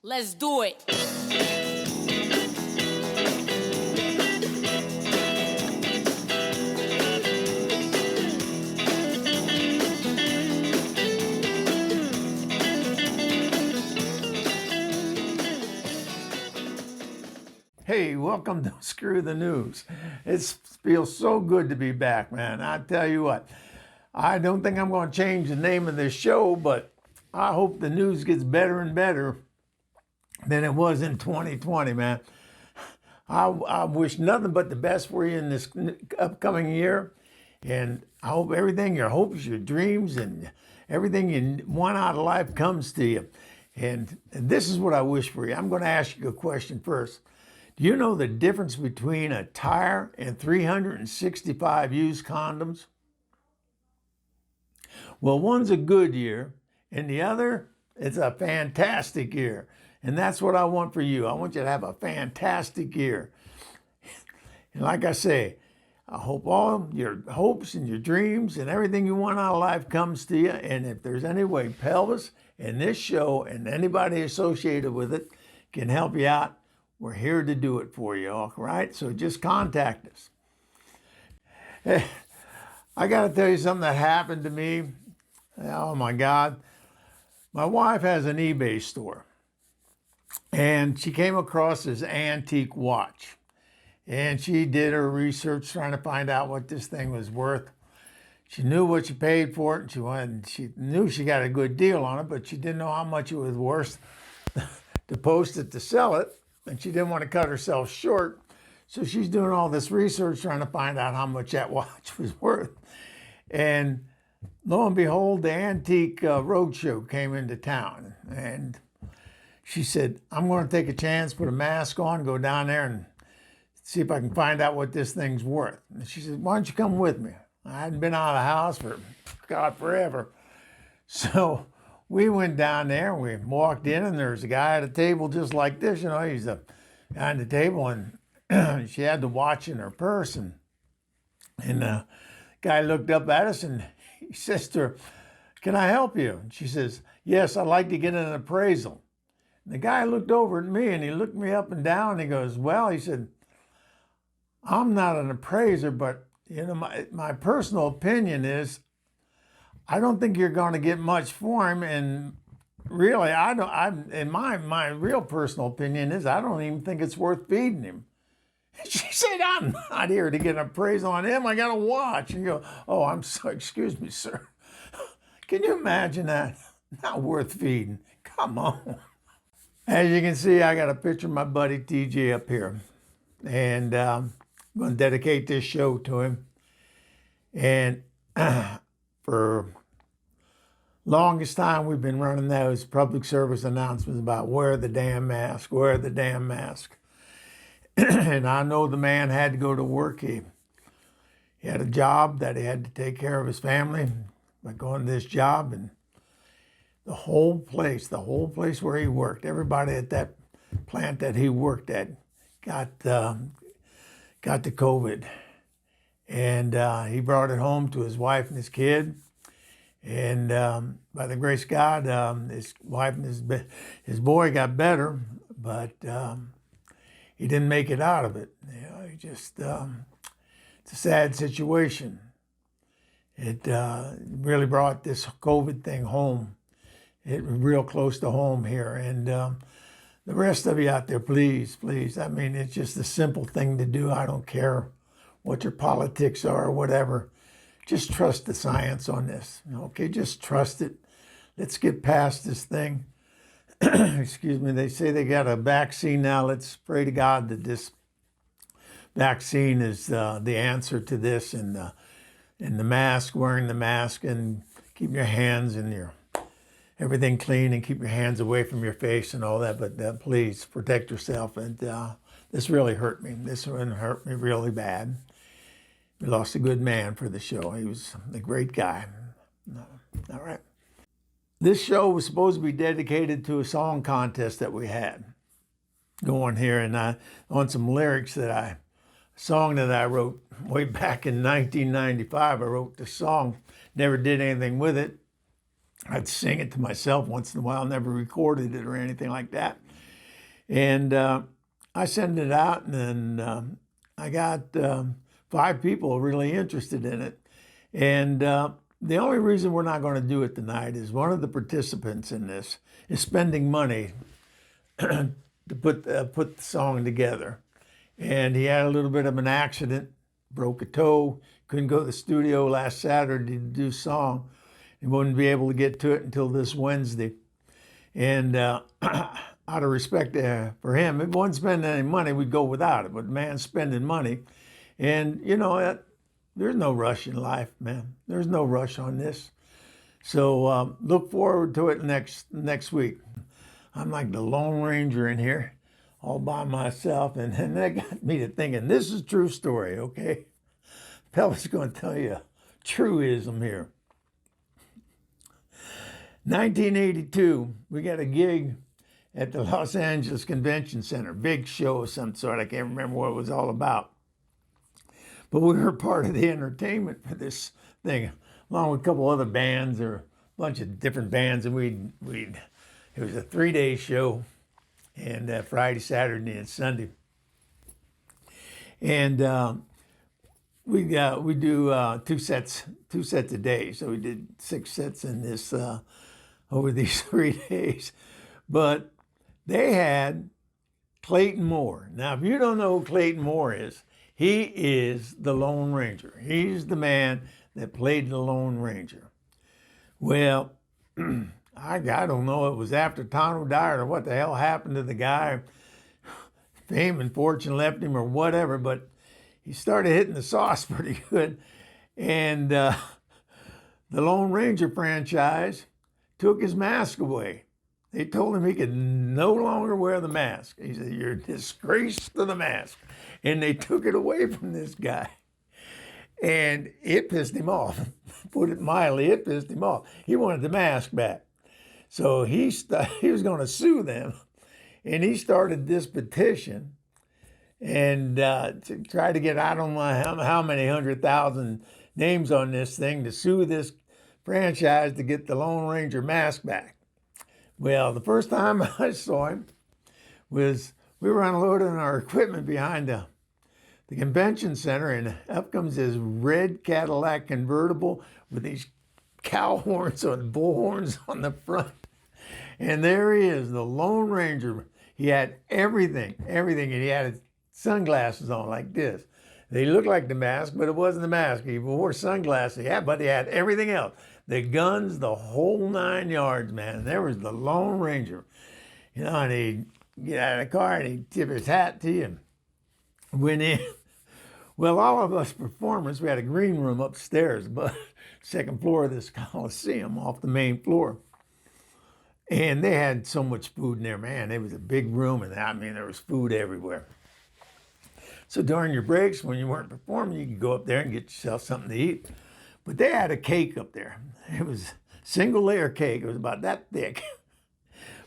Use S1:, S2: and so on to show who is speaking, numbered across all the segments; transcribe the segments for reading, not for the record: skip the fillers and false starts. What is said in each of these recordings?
S1: Let's do it.
S2: Hey, welcome to Screw the News. It feels so good to be back, man. I tell you what, I don't think I'm going to change the name of this show, but I hope the news gets better and better than it was in 2020, man. I wish nothing but the best for you in this upcoming year. And I hope everything, your hopes, your dreams, and everything you want out of life comes to you. And this is what I wish for you. I'm going to ask you a question first. Do you know the difference between a tire and 365 used condoms? Well, one's a good year, and the other is a fantastic year. And that's what I want for you. I want you to have a fantastic year. And like I say, I hope all your hopes and your dreams and everything you want out of life comes to you. And if there's any way Pelvis and this show and anybody associated with it can help you out, we're here to do it for you, all right? So just contact us. Hey, I got to tell you something that happened to me. Oh my God. My wife has an eBay store, and she came across this antique watch. And she did her research trying to find out what this thing was worth. She knew what she paid for it, and she knew she got a good deal on it, but she didn't know how much it was worth to post it to sell it. And she didn't want to cut herself short. So she's doing all this research trying to find out how much that watch was worth. And lo and behold, the Antique Roadshow came into town. And she said, I'm going to take a chance, put a mask on, go down there and see if I can find out what this thing's worth. And she said, why don't you come with me? I hadn't been out of the house for, God, forever. So we went down there, we walked in, and there's a guy at a table just like this, he's behind the table, and she had the watch in her purse, and the guy looked up at us, and he says to her, can I help you? And she says, yes, I'd like to get an appraisal. And the guy looked over at me, and he looked me up and down, and he goes, well, he said, I'm not an appraiser, but my personal opinion is I don't think you're going to get much for him, and really, my real personal opinion is I don't even think it's worth feeding him. She said, I'm not here to get an appraisal on him. I got a watch. And you go, oh, I'm sorry, excuse me, sir. Can you imagine that? Not worth feeding. Come on. As you can see, I got a picture of my buddy TJ up here, and I'm going to dedicate this show to him. And for longest time, we've been running those public service announcements about wear the damn mask, wear the damn mask. And I know the man had to go to work. He had a job that he had to take care of his family by going to this job. And the whole place where he worked, everybody at that plant that he worked at got the COVID. And he brought it home to his wife and his kid. And by the grace of God, his wife and his boy got better, but he didn't make it out of it. He just, it's a sad situation. It really brought this COVID thing home. It was real close to home here. And the rest of you out there, please, please. I mean, it's just a simple thing to do. I don't care what your politics are or whatever. Just trust the science on this, okay? Just trust it. Let's get past this thing. Excuse me. They say they got a vaccine now. Let's pray to God that this vaccine is the answer to this, and the mask, wearing the mask, and keeping your hands and your everything clean, and keep your hands away from your face and all that. But please protect yourself. And this really hurt me. This one hurt me really bad. We lost a good man for the show. He was a great guy. All right. This show was supposed to be dedicated to a song contest that we had going here, and on some lyrics a song that I wrote way back in 1995. I wrote the song, never did anything with it. I'd sing it to myself once in a while, never recorded it or anything like that. And I sent it out, and then I got 5 people really interested in it. And the only reason we're not going to do it tonight is one of the participants in this is spending money to put the song together. And he had a little bit of an accident, broke a toe, couldn't go to the studio last Saturday to do song. He wouldn't be able to get to it until this Wednesday. And out of respect for him, if he wasn't spending any money, we'd go without it. But the man's spending money. And, you know, there's no rush in life, man. There's no rush on this. So look forward to it next week. I'm like the Lone Ranger in here, all by myself. And that got me to thinking, this is a true story, okay? Pelvis is going to tell you a truism here. 1982, we got a gig at the Los Angeles Convention Center, big show of some sort. I can't remember what it was all about. But we were part of the entertainment for this thing, along with a couple other bands or a bunch of different bands. And it was a 3-day show, and Friday, Saturday, and Sunday. And we do 2 sets a day. So we did 6 sets in this over these 3 days. But they had Clayton Moore. Now, if you don't know who Clayton Moore is, he is the Lone Ranger. He's the man that played the Lone Ranger. Well, I don't know, it was after Tonto died or what the hell happened to the guy. Fame and fortune left him or whatever, but he started hitting the sauce pretty good. And the Lone Ranger franchise took his mask away. They told him he could no longer wear the mask. He said, "You're a disgrace to the mask." And they took it away from this guy. And it pissed him off. Put it mildly, it pissed him off. He wanted the mask back. So he was going to sue them. And he started this petition and to try to get, I don't know how many 100,000 names on this thing to sue this franchise to get the Lone Ranger mask back. Well, the first time I saw him was we were unloading our equipment behind the convention center, and up comes this red Cadillac convertible with these cow horns or bull horns on the front. And there he is, the Lone Ranger. He had everything, and he had his sunglasses on like this. They looked like the mask, but it wasn't the mask. He wore sunglasses, but he had everything else. The guns, the whole 9 yards, man. There was the Lone Ranger. You know, and he'd get out of the car and he'd tip his hat to you and went in. Well, all of us performers, we had a green room upstairs, but second floor of this Coliseum off the main floor. And they had so much food in there, man. It was a big room, and I mean, there was food everywhere. So during your breaks, when you weren't performing, you could go up there and get yourself something to eat. But they had a cake up there. It was single layer cake. It was about that thick.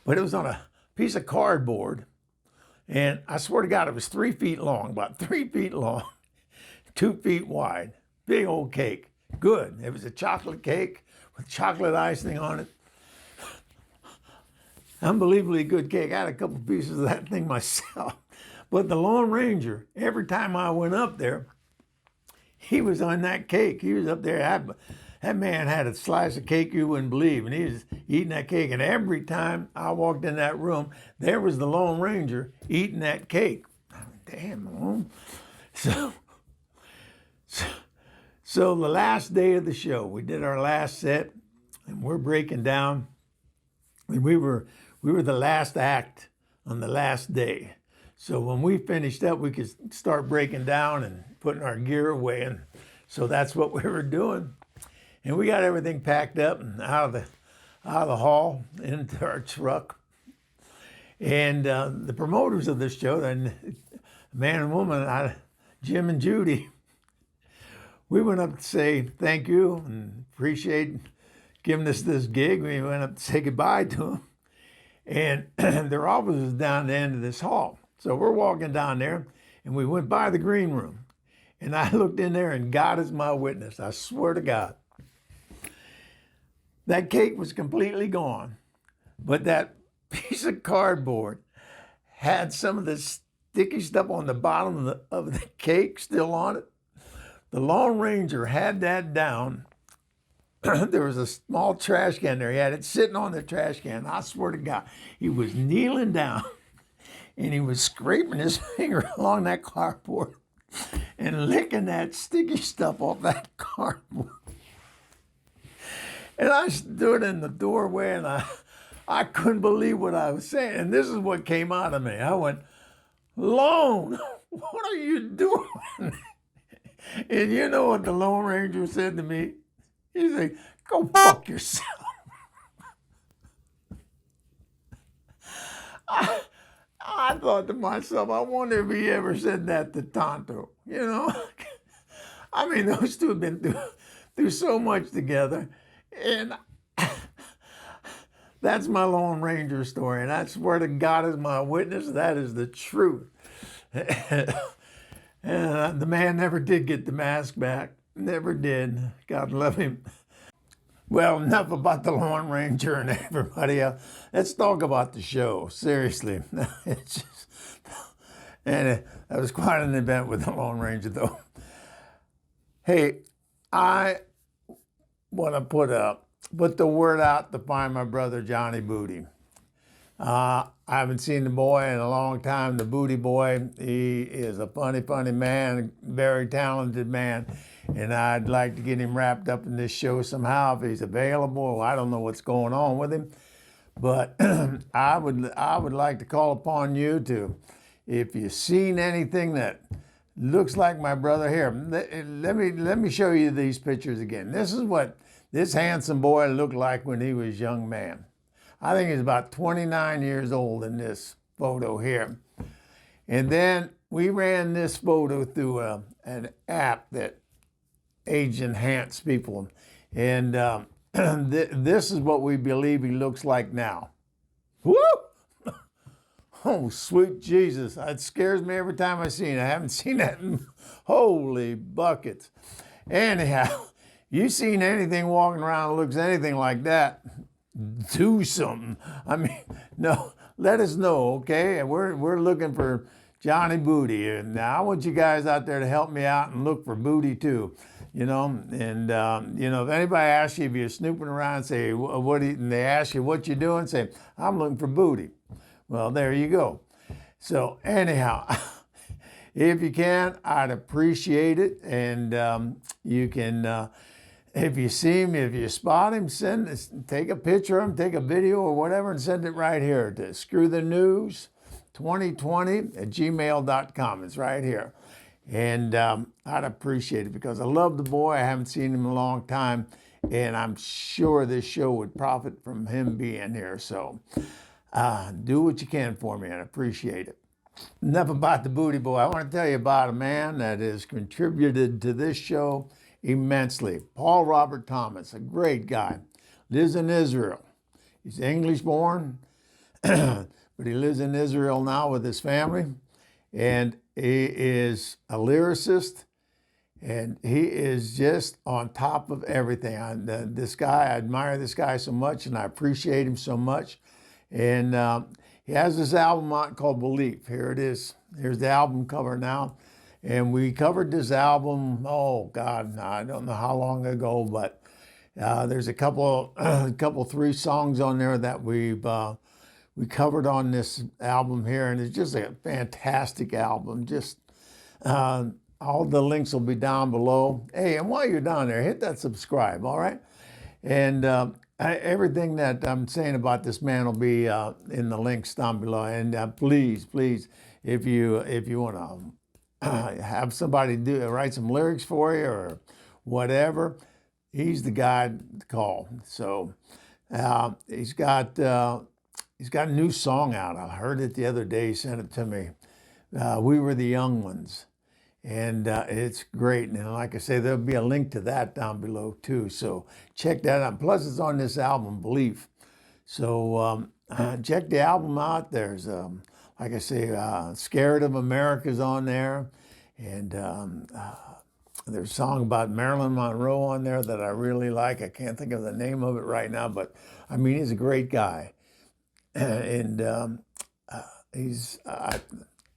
S2: But it was on a piece of cardboard. And I swear to God, it was 3 feet long, about 3 feet long, 2 feet wide. Big old cake. Good. It was a chocolate cake with chocolate icing on it. Unbelievably good cake. I had a couple pieces of that thing myself. But the Lone Ranger, every time I went up there, he was on that cake. He was up there. That man had a slice of cake you wouldn't believe, and he was eating that cake. And every time I walked in that room, there was the Lone Ranger eating that cake. Damn, Lone. So the last day of the show, we did our last set, and we're breaking down. And we were the last act on the last day. So when we finished up, we could start breaking down and putting our gear away. And so that's what we were doing. And we got everything packed up and out of the hall into our truck. And the promoters of this show, the man and woman, Jim and Judy, we went up to say thank you and appreciate giving us this gig. We went up to say goodbye to them. And their office was down the end of this hall. So we're walking down there, and we went by the green room. And I looked in there, and God is my witness. I swear to God. That cake was completely gone. But that piece of cardboard had some of the sticky stuff on the bottom of the cake still on it. The Lone Ranger had that down. There was a small trash can there. He had it sitting on the trash can. I swear to God, he was kneeling down and he was scraping his finger along that cardboard and licking that sticky stuff off that cardboard. And I stood in the doorway and I couldn't believe what I was saying. And this is what came out of me. I went, Lone, what are you doing? And you know what the Lone Ranger said to me? He said, go fuck yourself. I thought to myself, I wonder if he ever said that to Tonto, you know? I mean, those two have been through so much together. And that's my Lone Ranger story. And I swear to God is my witness, that is the truth. And the man never did get the mask back. Never did. God love him. Well, enough about the Lone Ranger and everybody else. Let's talk about the show. Seriously. It's just, and that was quite an event with the Lone Ranger, though. Hey, I want to put the word out to find my brother Johnny Booty. I haven't seen the boy in a long time, the Booty Boy. He is a funny, funny man, very talented man. And I'd like to get him wrapped up in this show somehow if he's available. I don't know what's going on with him. But I would like to call upon you to, if you've seen anything that looks like my brother here, let me show you these pictures again. This is what this handsome boy looked like when he was a young man. I think he's about 29 years old in this photo here. And then we ran this photo through an app that age enhanced people. And this is what we believe he looks like now. Woo! Oh, sweet Jesus. It scares me every time I see it. I haven't seen that in holy buckets. Anyhow, you seen anything walking around that looks anything like that, do something. I mean, no, let us know, okay? And we're looking for Johnny Booty. And now I want you guys out there to help me out and look for Booty too. You know, and you know, if anybody asks you if you're snooping around, say, and they ask you what you're doing, say, I'm looking for Booty. Well, there you go. So anyhow, if you can, I'd appreciate it. And you can, if you see him, if you spot him, take a picture of him, take a video or whatever, and send it right here to screwthenews2020@gmail.com. It's right here. And I'd appreciate it because I love the boy. I haven't seen him in a long time, and I'm sure this show would profit from him being here. So do what you can for me, and I appreciate it. Enough about the Booty Boy. I want to tell you about a man that has contributed to this show immensely. Paul Robert Thomas, a great guy, lives in Israel. He's English born, but he lives in Israel now with his family. And he is a lyricist, and he is just on top of everything. This guy, I admire this guy so much, and I appreciate him so much. And he has this album out called Belief. Here it is. Here's the album cover now. And we covered this album, oh God, I don't know how long ago, but there's a couple, three songs on there that we covered on this album here, and it's just a fantastic album. Just all the links will be down below. Hey, and while you're down there, hit that subscribe, all right? And everything that I'm saying about this man will be in the links down below. And please, if you want to have somebody write some lyrics for you or whatever, he's the guy to call. So he's got a new song out. I heard it the other day. He sent it to me. We Were the Young Ones. And it's great. And like I say, there'll be a link to that down below too. So check that out. Plus it's on this album, Belief. So check the album out. There's, like I say, Scared of America's on there. And there's a song about Marilyn Monroe on there that I really like. I can't think of the name of it right now, but I mean, he's a great guy. And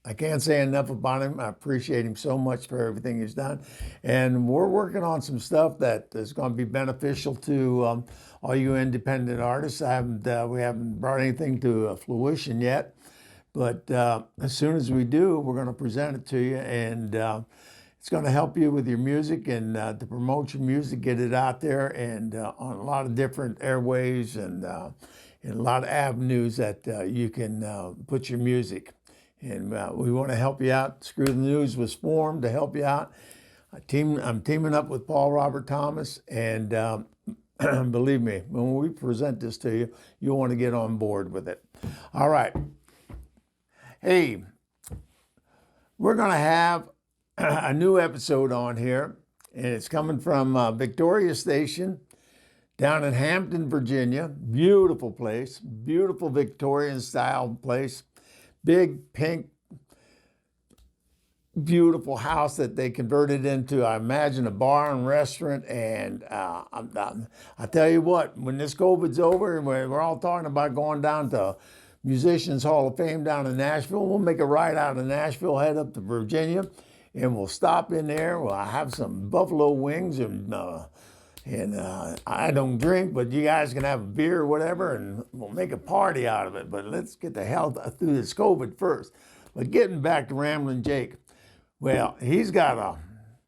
S2: I can't say enough about him. I appreciate him so much for everything he's done. And we're working on some stuff that is going to be beneficial to all you independent artists. We haven't brought anything to fruition yet, but as soon as we do, we're going to present it to you, and it's going to help you with your music and to promote your music, get it out there, and on a lot of different airways and a lot of avenues that you can put your music. And we want to help you out. Screw the News was formed to help you out. I'm teaming up with Paul Robert Thomas, and believe me, when we present this to you, you'll want to get on board with it. All right. Hey, we're going to have a new episode on here, and it's coming from Victoria Station down in Hampton, Virginia. Beautiful place, beautiful Victorian style place. Big, pink, beautiful house that they converted into, I imagine, a bar and restaurant. And I tell you what, when this COVID's over and we're all talking about going down to Musicians Hall of Fame down in Nashville, we'll make a ride out of Nashville, head up to Virginia, and we'll stop in there. We'll have some buffalo wings, and I don't drink, but you guys can have a beer or whatever, and we'll make a party out of it. But let's get the hell through this COVID first. But getting back to Ramblin Jake, well, he's got a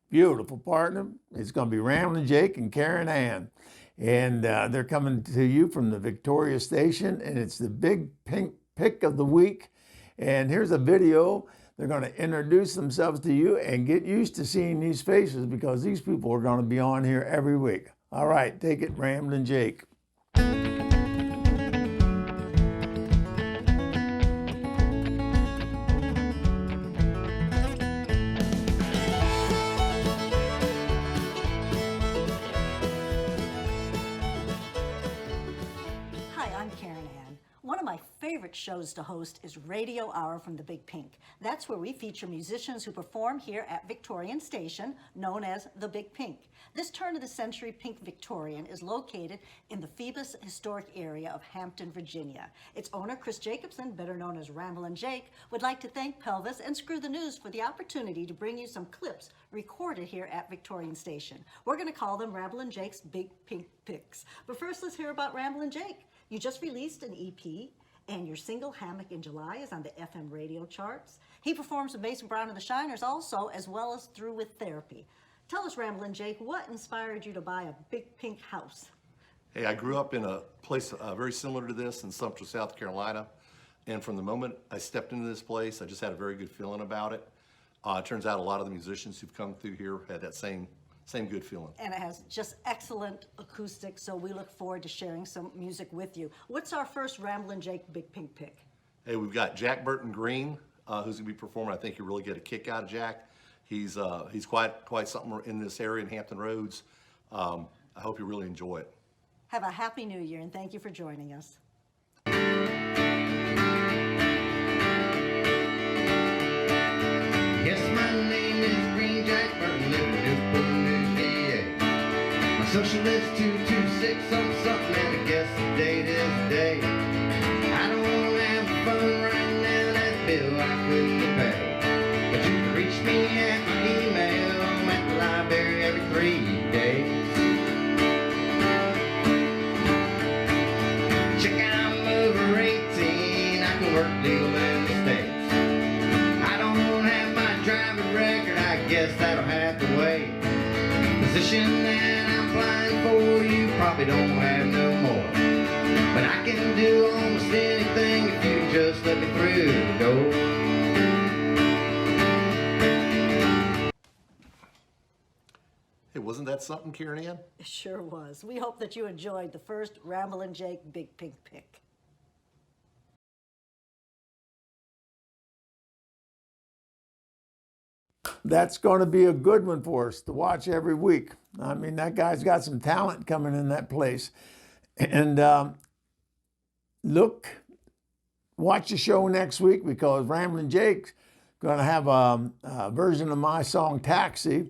S2: beautiful partner. It's going to be Ramblin Jake and Karen Ann. And they're coming to you from the Victoria Station, and it's the Big Pink Pick of the Week. And here's a video. They're going to introduce themselves to you and get used to seeing these faces, because these people are going to be on here every week. All right, take it, Ramblin Jake.
S1: Favorite shows to host is Radio Hour from the Big Pink. That's where we feature musicians who perform here at Victorian Station, known as the Big Pink. This turn-of-the-century Pink Victorian is located in the Phoebus historic area of Hampton, Virginia. Its owner, Chris Jacobson, better known as Ramblin Jake, would like to thank Pelvis and Screw the News for the opportunity to bring you some clips recorded here at Victorian Station. We're going to call them Ramblin Jake's Big Pink Picks. But first, let's hear about Ramblin Jake. You just released an EP, and your single, Hammock in July, is on the FM radio charts. He performs with Mason Brown and the Shiners also, as well as Through with Therapy. Tell us, Ramblin Jake, what inspired you to buy a big pink house?
S3: Hey, I grew up in a place very similar to this in Sumter, South Carolina. And from the moment I stepped into this place, I just had a very good feeling about it. It turns out a lot of the musicians who've come through here had that same good feeling. And
S1: it has just excellent acoustics, so we look forward to sharing some music with you. What's our first Ramblin Jake Big Pink pick?
S3: Hey, we've got Jack Burton Green, who's gonna be performing. I think you really get a kick out of Jack. He's quite something in this area in Hampton Roads. I hope you really enjoy it.
S1: Have a happy new year, and thank you for joining us.
S4: Yes, my name is Green Jack Burton, living in Newport News, VA. My social is 226 something, and I guess the date is the day. I don't want to have fun right now, that bill I couldn't pay. But you can reach me at my email, I'm at the library every 3 days. Check out, I'm over 18, I can work legal in the States. I don't have my driving record, I guess that'll have to wait. Position that I'm applying for, you probably don't have no more. But I can do almost anything if you just let me through the door.
S3: Hey, wasn't that something, Karen Ann?
S1: It sure was. We hope that you enjoyed the first Ramblin Jake Big Pink pick.
S2: That's going to be a good one for us to watch every week. I mean, that guy's got some talent coming in that place. And watch the show next week, because Ramblin Jake's going to have a version of my song Taxi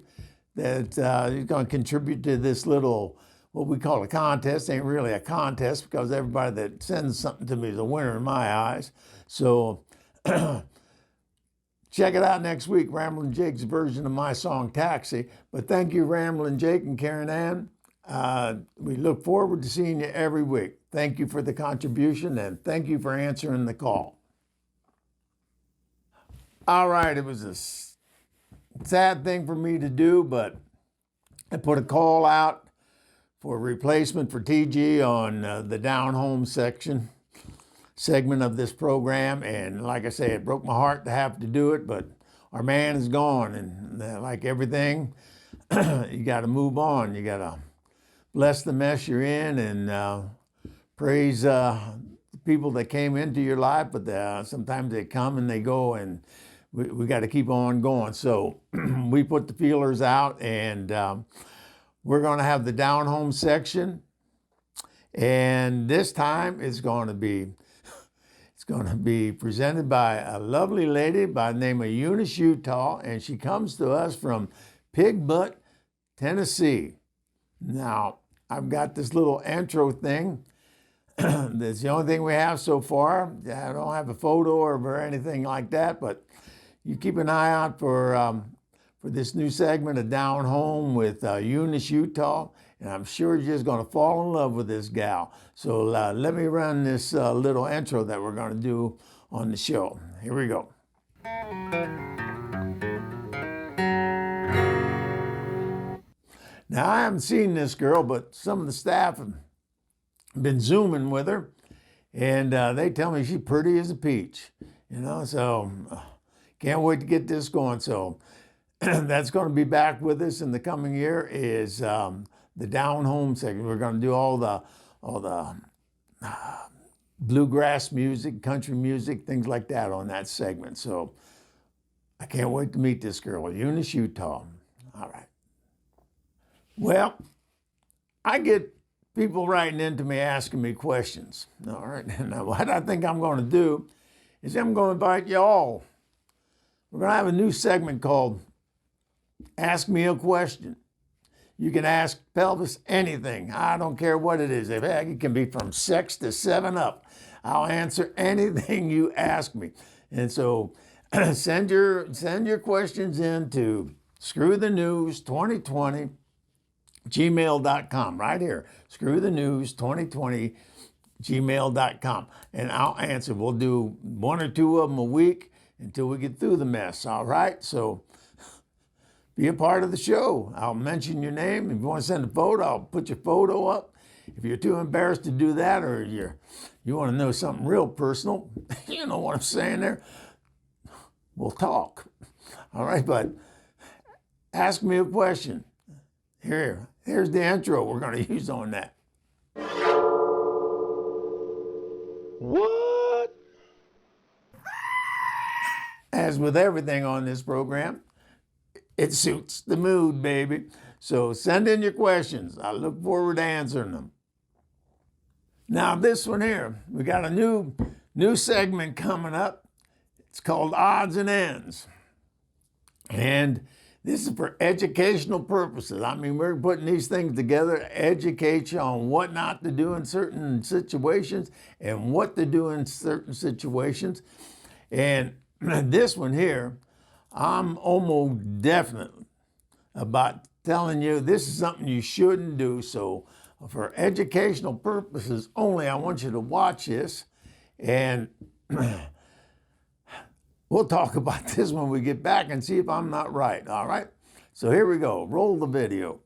S2: that he's going to contribute to this little, what we call a contest. Ain't really a contest, because everybody that sends something to me is a winner in my eyes. So Check it out next week, Ramblin Jake's version of my song Taxi. But thank you, Ramblin Jake and Karen Ann. We look forward to seeing you every week. Thank you for the contribution and thank you for answering the call. All right, it was a sad thing for me to do, but I put a call out for a replacement for TG on the down home segment of this program. And like I say, it broke my heart to have to do it, but our man is gone. And like everything, you got to move on. You got to bless the mess you're in and praise the people that came into your life, but sometimes they come and they go, and we got to keep on going. So we put the feelers out, and we're going to have the down home section, and this time it's going to be presented by a lovely lady by the name of Eunice Utah, and she comes to us from Pig Butt, Tennessee. Now, I've got this little intro thing. That's the only thing we have so far. I don't have a photo or anything like that, but you keep an eye out for this new segment of Down Home with Eunice Utah, and I'm sure you're just going to fall in love with this gal. So let me run this little intro that we're going to do on the show. Here we go. Now, I haven't seen this girl, but some of the staff have been Zooming with her, and they tell me she's pretty as a peach, so can't wait to get this going. So that's going to be back with us in the coming year is the down home segment. We're going to do all the bluegrass music, country music, things like that on that segment. So I can't wait to meet this girl, Eunice Utah. All right. Well, I get people writing into me asking me questions. All right. Now, what I think I'm going to do is I'm going to invite you all. We're going to have a new segment called Ask Me a Question. You can ask Pelvis anything. I don't care what it is. It can be from sex to 7-Up. I'll answer anything you ask me. And so send your questions in to screwthenews2020 gmail.com, right here, screwthenews2020 gmail.com, and I'll answer. We'll do 1 or 2 of them a week until we get through the mess, all right? So be a part of the show. I'll mention your name. If you want to send a photo, I'll put your photo up. If you're too embarrassed to do that, or you want to know something real personal, you know what I'm saying there, we'll talk, all right? But ask me a question. Here's the intro we're going to use on that. What? As with everything on this program, it suits the mood, baby. So send in your questions. I look forward to answering them. Now this one here, we got a new segment coming up. It's called Odds and Ends. And this is for educational purposes. I mean, we're putting these things together to educate you on what not to do in certain situations and what to do in certain situations. And this one here, I'm almost definite about telling you this is something you shouldn't do. So for educational purposes only, I want you to watch this, and we'll talk about this when we get back and see if I'm not right, all right? So here we go. Roll the video.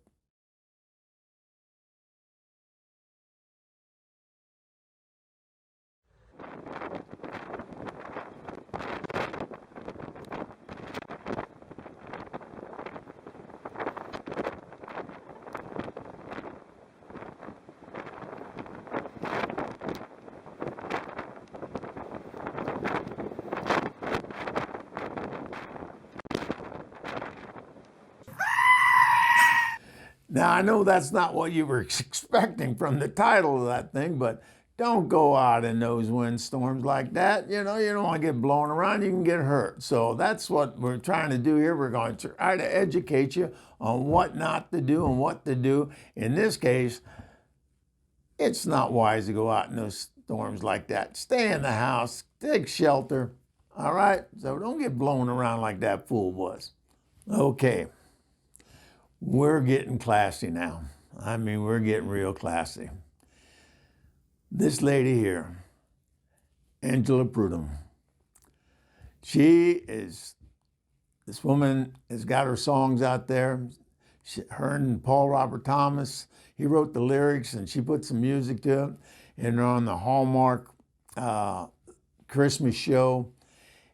S2: Now, I know that's not what you were expecting from the title of that thing, but don't go out in those windstorms like that. You don't want to get blown around, you can get hurt. So that's what we're trying to do here. We're going to try to educate you on what not to do and what to do. In this case, it's not wise to go out in those storms like that. Stay in the house, take shelter, All right, so don't get blown around like that fool was. Okay, we're getting classy now. I mean, we're getting real classy. This lady here, Angela Predhomme, this woman has got her songs out there. Her and Paul Robert Thomas, he wrote the lyrics and she put some music to it. And they're on the Hallmark Christmas show.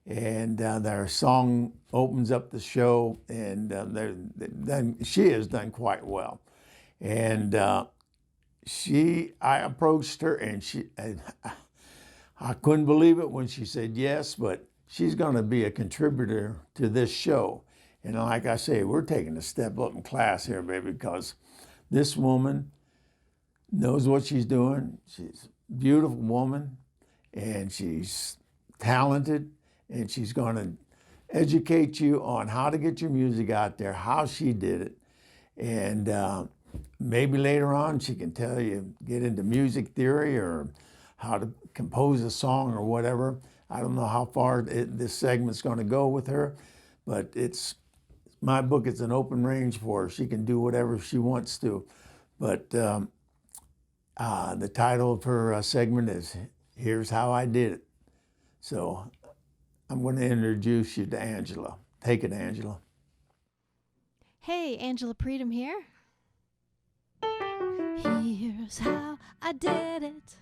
S2: And their song opens up the show, and she has done quite well. And I approached her, and I couldn't believe it when she said yes, but she's going to be a contributor to this show. And like I say, we're taking a step up in class here, baby, because this woman knows what she's doing. She's a beautiful woman, and she's talented. And she's going to educate you on how to get your music out there, how she did it. And maybe later on she can tell you, get into music theory or how to compose a song or whatever. I don't know how far this segment's going to go with her, but it's my book. It's an open range for her. She can do whatever she wants to. But the title of her segment is Here's How I Did It. So I'm going to introduce you to Angela. Take it, Angela.
S5: Hey, Angela Predhomme here. Here's how I did it.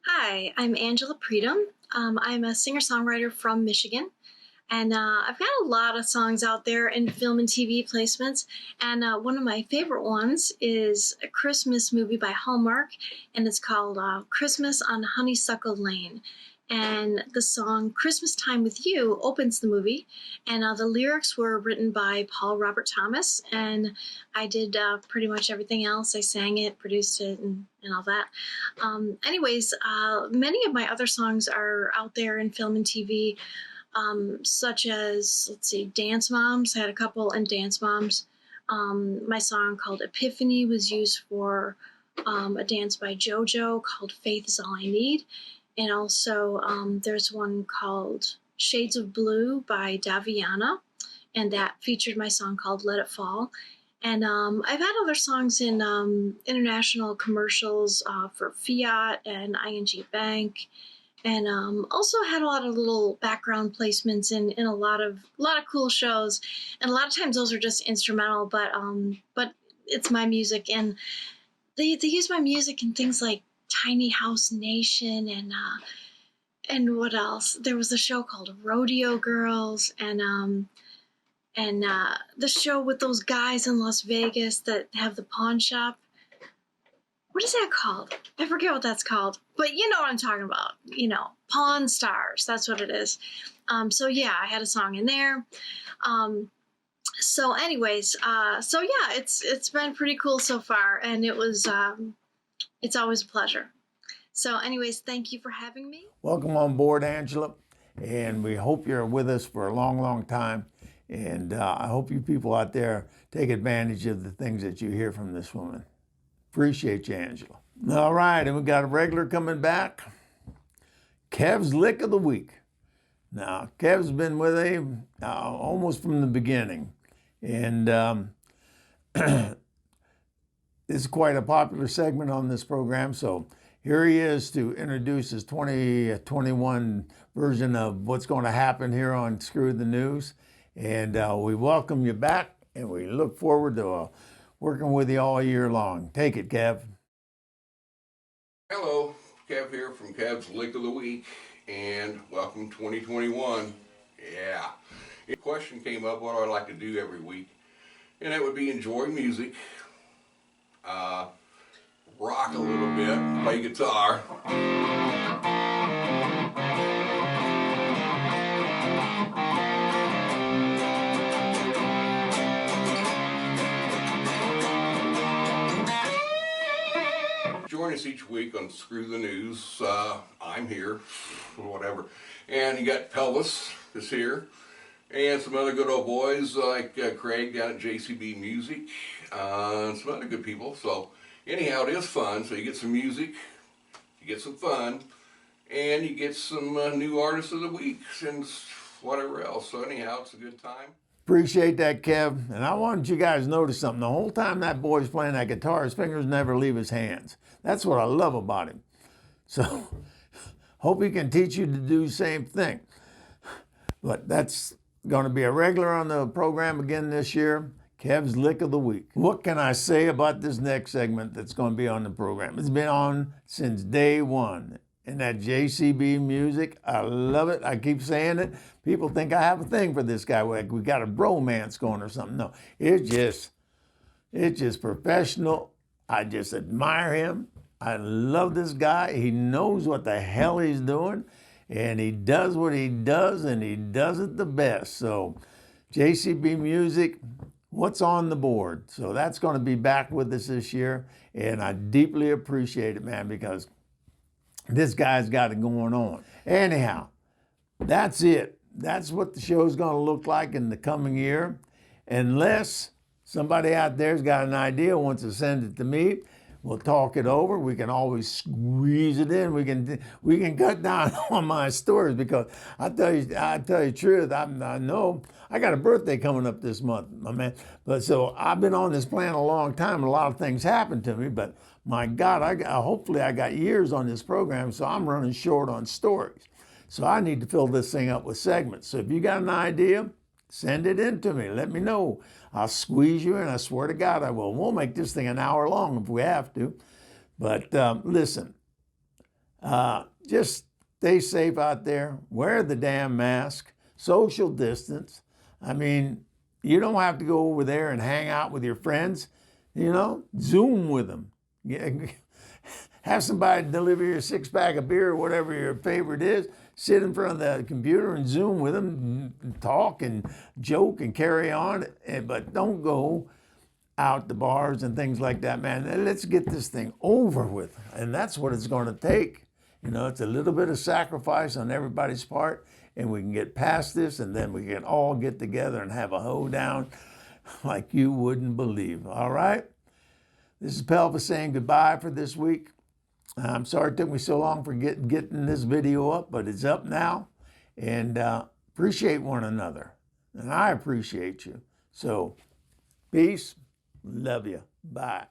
S5: Hi, I'm Angela Predhomme. I'm a singer-songwriter from Michigan, and I've got a lot of songs out there in film and TV placements, and one of my favorite ones is a Christmas movie by Hallmark, and it's called Christmas on Honeysuckle Lane. And the song Christmas Time with You opens the movie, and the lyrics were written by Paul Robert Thomas, and I did pretty much everything else. I sang it, produced it, and all that. Anyways, many of my other songs are out there in film and TV, such as, let's see, Dance Moms. I had a couple in Dance Moms. My song called Epiphany was used for a dance by JoJo called Faith Is All I Need. And also there's one called Shades of Blue by Daviana, and that featured my song called Let It Fall. And I've had other songs in international commercials for Fiat and ING Bank, and also had a lot of little background placements in a lot of cool shows. And a lot of times those are just instrumental, but it's my music, and they use my music in things like Tiny House Nation and what else? There was a show called Rodeo Girls, and the show with those guys in Las Vegas that have the pawn shop. What is that called? I forget what that's called, but you know what I'm talking about. You know, Pawn Stars. That's what it is. So yeah, I had a song in there. So anyways, so yeah, it's been pretty cool so far, and it was. It's always a pleasure. So anyways, thank you for having me.
S2: Welcome on board, Angela. And we hope you're with us for a long, long time. And I hope you people out there take advantage of the things that you hear from this woman. Appreciate you, Angela. All right, and we got a regular coming back. Kev's Lick of the Week. Now, Kev's been with me almost from the beginning. And this is quite a popular segment on this program, so here he is to introduce his 2021 version of what's going to happen here on Screw the News. And we welcome you back, and we look forward to working with you all year long. Take it, Kev.
S6: Hello, Kev here from Kev's Lick of the Week, and welcome 2021. Yeah. A question came up, what do I like to do every week? And that would be enjoy music, rock a little bit, play guitar. Join us each week on Screw the News. I'm here, or whatever. And you got Pelvis is here. And some other good old boys like Craig down at JCB Music, and some other good people. So anyhow, it is fun. So you get some music, you get some fun, and you get some new artists of the week and whatever else. So anyhow, it's a good time.
S2: Appreciate that, Kev. And I wanted you guys to notice something. The whole time that boy's playing that guitar, his fingers never leave his hands. That's what I love about him. So hope he can teach you to do the same thing. But that's going to be a regular on the program again this year. Kev's Lick of the Week. What can I say about this next segment that's going to be on the program? It's been on since day one. And that JCB music, I love it. I keep saying it. People think I have a thing for this guy. Like we got a bromance going or something. No, it's just professional. I just admire him. I love this guy. He knows what the hell he's doing. And he does what he does, and he does it the best. So JCB music, what's on the board? So that's going to be back with us this year. And I deeply appreciate it, man, because this guy's got it going on. Anyhow, that's it. That's what the show's going to look like in the coming year. Unless somebody out there's got an idea, wants to send it to me, we'll talk it over. We can always squeeze it in. We can cut down on my stories because I tell you the truth. I know I got a birthday coming up this month, my man. But so I've been on this plan a long time. A lot of things happened to me, but my God, hopefully I got years on this program, so I'm running short on stories. So I need to fill this thing up with segments. So if you got an idea, send it in to me. Let me know. I'll squeeze you in. I swear to God I will. We'll make this thing an hour long if we have to. But listen, just stay safe out there. Wear the damn mask. Social distance. I mean, you don't have to go over there and hang out with your friends. You know, Zoom with them. Have somebody deliver your six-pack of beer or whatever your favorite is. Sit in front of the computer and Zoom with them, talk and joke and carry on. But don't go out to bars and things like that, man. Let's get this thing over with. And that's what it's going to take. You know, it's a little bit of sacrifice on everybody's part, and we can get past this, and then we can all get together and have a hoedown like you wouldn't believe. All right? This is Pelvis saying goodbye for this week. I'm sorry it took me so long for getting this video up, but it's up now. And appreciate one another. And I appreciate you. So, peace. Love you. Bye.